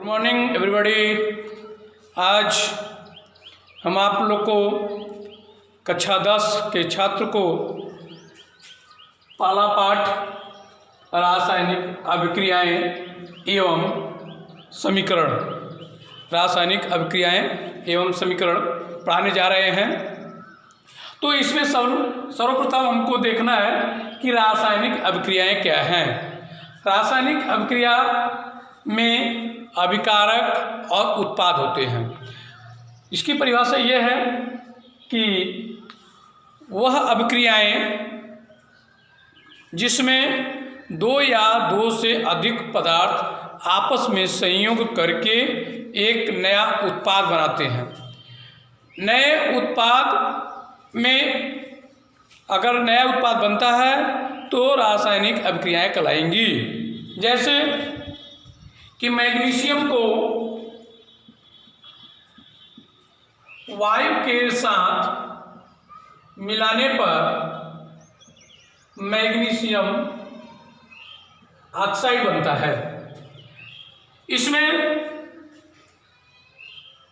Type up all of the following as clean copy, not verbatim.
Good morning everybody. आज हम आप लोग को कक्षा 10 के छात्र को पहला पाठ रासायनिक अभिक्रियाएं एवं समीकरण पढ़ाने जा रहे हैं। तो इसमें सर्वप्रथम हमको देखना है कि रासायनिक अभिक्रियाएं क्या हैं। रासायनिक अभिक्रिया में अभिकारक और उत्पाद होते हैं। इसकी परिभाषा यह है कि वह अभिक्रियाएं जिसमें दो या दो से अधिक पदार्थ आपस में संयोग करके एक नया उत्पाद बनाते हैं। नए उत्पाद में अगर नया उत्पाद बनता है तो रासायनिक अभिक्रियाएं कहलाएंगी। जैसे कि मैग्नीशियम को वायु के साथ मिलाने पर मैग्नीशियम ऑक्साइड बनता है। इसमें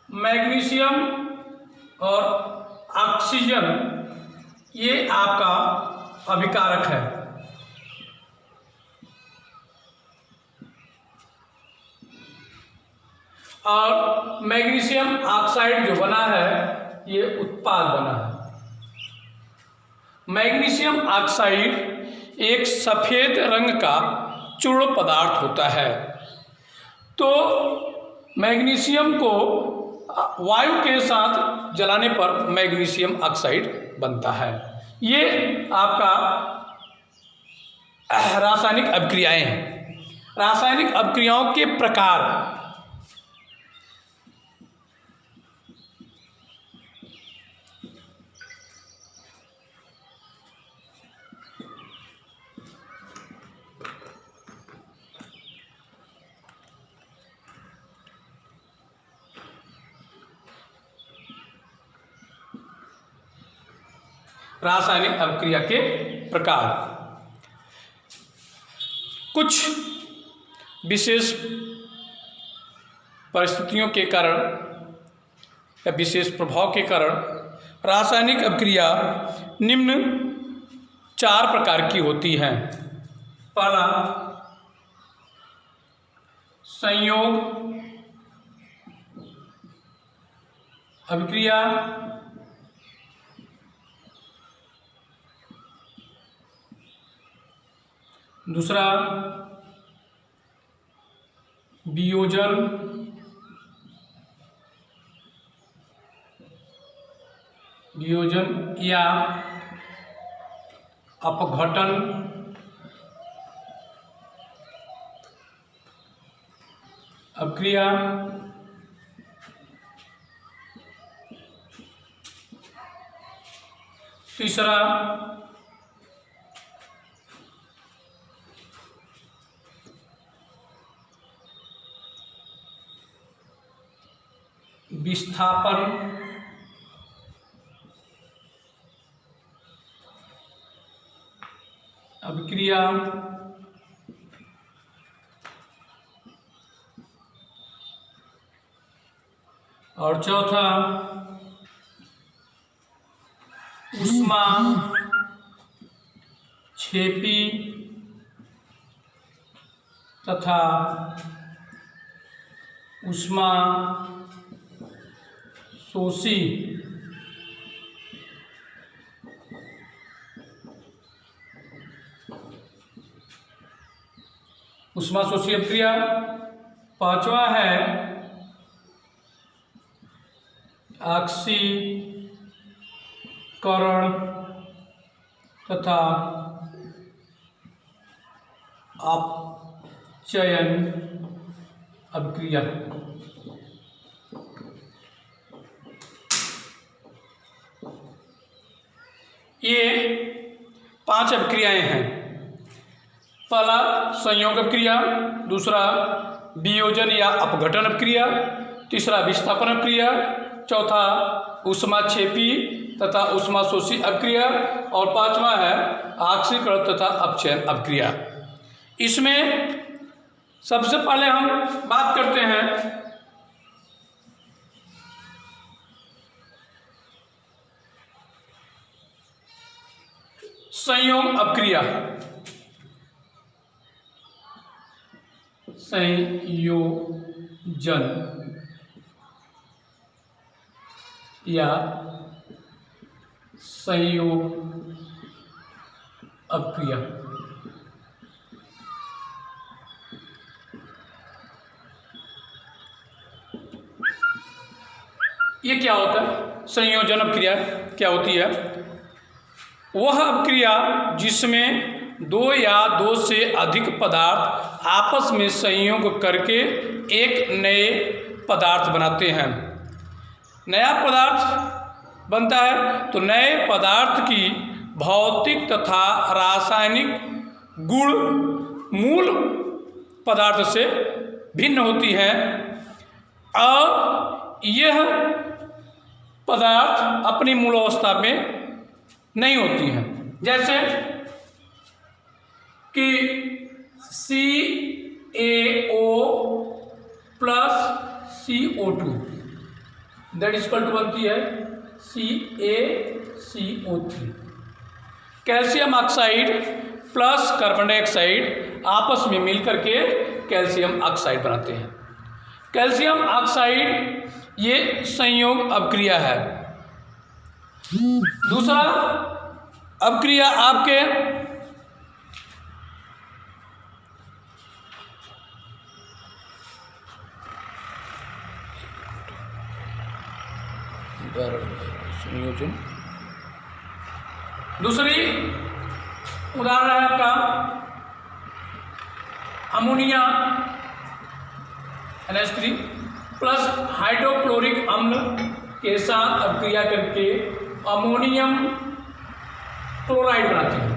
मैग्नीशियम और ऑक्सीजन ये आपका अभिकारक है। और मैग्नीशियम ऑक्साइड जो बना है ये उत्पाद बना है। मैग्नीशियम ऑक्साइड एक सफ़ेद रंग का चूर्ण पदार्थ होता है। तो मैग्नीशियम को वायु के साथ जलाने पर मैग्नीशियम ऑक्साइड बनता है। ये आपका रासायनिक अभिक्रियाएं हैं। रासायनिक अभिक्रियाओं के प्रकार रासायनिक अभिक्रिया के प्रकार कुछ विशेष परिस्थितियों के कारण या विशेष प्रभाव के कारण रासायनिक अभिक्रिया निम्न 4 प्रकार की होती हैं। पहला संयोग अभिक्रिया, दूसरा वियोजन, या अपघटन, अभिक्रिया, तीसरा विस्थापन, अभिक्रिया, और चौथा ऊष्मा क्षेपी तथा ऊष्मा शोषी अभिक्रिया। पांचवा है ऑक्सीकरण तथा अपचयन अभिक्रिया। ये 5 अभिक्रियाएं हैं। पहला संयोग अभिक्रिया, दूसरा वियोजन या अपघटन अभिक्रिया, तीसरा विस्थापन अभिक्रिया, चौथा ऊष्माक्षेपी तथा ऊष्माशोषी अभिक्रिया और पांचवा है ऑक्सीकरण तथा अपचयन अभिक्रिया। इसमें सबसे पहले हम बात करते हैं संयोग अपक्रिया। संयोजन या संयोग अपक्रिया। ये क्या होता है? संयोजन अपक्रिया क्या होती है? वह अपक्रिया जिसमें दो या दो से अधिक पदार्थ आपस में संयोग करके एक नए पदार्थ बनाते हैं। नया पदार्थ बनता है तो नए पदार्थ की भौतिक तथा रासायनिक गुण मूल पदार्थ से भिन्न होती हैं और यह पदार्थ अपनी मूल अवस्था में नहीं होती हैं। जैसे कि CaO plus CO2 that is equal to बनती है CaCO3। Calcium oxide plus carbon dioxide आपस में मिलकर के कैल्शियम ऑक्साइड बनाते हैं। कैल्शियम ऑक्साइड ये संयोग अपक्रिया है। दूसरा अपक्रिया आपके संयोजन। दूसरी उदाहरण है आपका अमोनिया NH3 प्लस हाइड्रोक्लोरिक अम्ल के साथ अपक्रिया करके अमोनियम क्लोराइड बनाती है।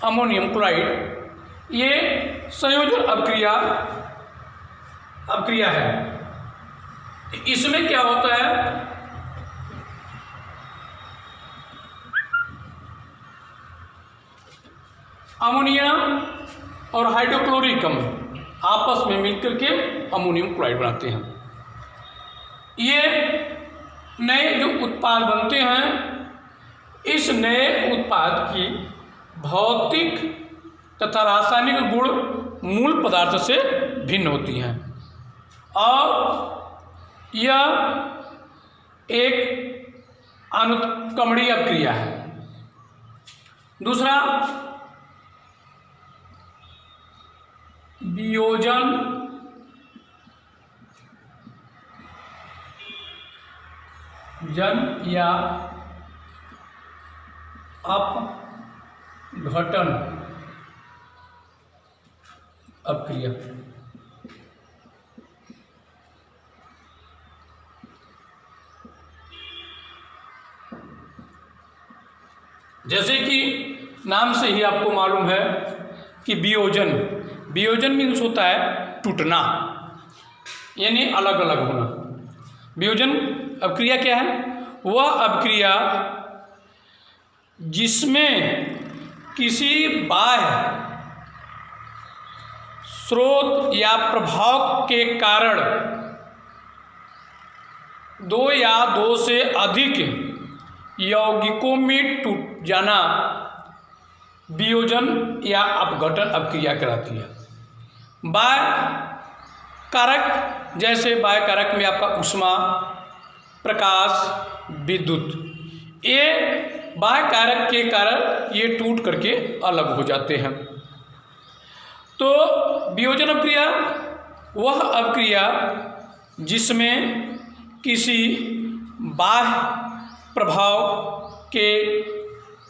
अमोनियम क्लोराइड ये संयोजन अपक्रिया है। इसमें क्या होता है? अमोनिया और हाइड्रोक्लोरिक अम्ल आपस में मिलकर के अमोनियम क्लोराइड बनाते हैं। ये नए जो उत्पाद बनते हैं, इस नए उत्पाद की भौतिक तथा रासायनिक गुण मूल पदार्थ से भिन्न होती हैं और यह एक अनुत्क्रमणीय अपक्रिया है। दूसरा वियोजन या अपघटन अपक्रिया। जैसे कि नाम से ही आपको मालूम है कि वियोजन मीन्स होता है टूटना, यानी अलग अलग होना। वियोजन अपक्रिया क्या है? वह अपक्रिया जिसमें किसी बाह्य स्रोत या प्रभाव के कारण दो या दो से अधिक यौगिकों में टूट जाना वियोजन या अपघटन अपक्रिया कहलाती है। बाह्य कारक, जैसे बाह्य कारक में आपका ऊष्मा, प्रकाश, विद्युत, ये बाह्य कारक के कारण ये टूट करके अलग हो जाते हैं। तो वियोजन अपक्रिया वह अपक्रिया जिसमें किसी बाह्य प्रभाव के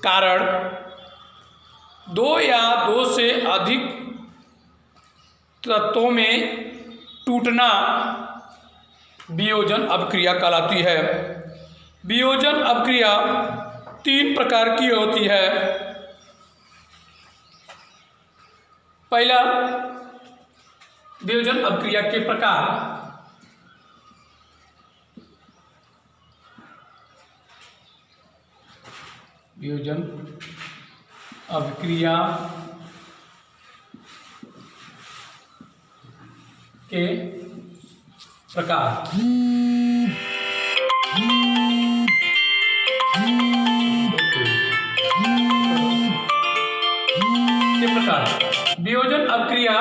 कारण दो या दो से अधिक तत्वों में टूटना वियोजन अपक्रिया कहलाती है। वियोजन अपक्रिया 3 प्रकार की होती है। पहला, वियोजन अपक्रिया के प्रकार। वियोजन अपक्रिया के प्रकार। वियोजन अभिक्रिया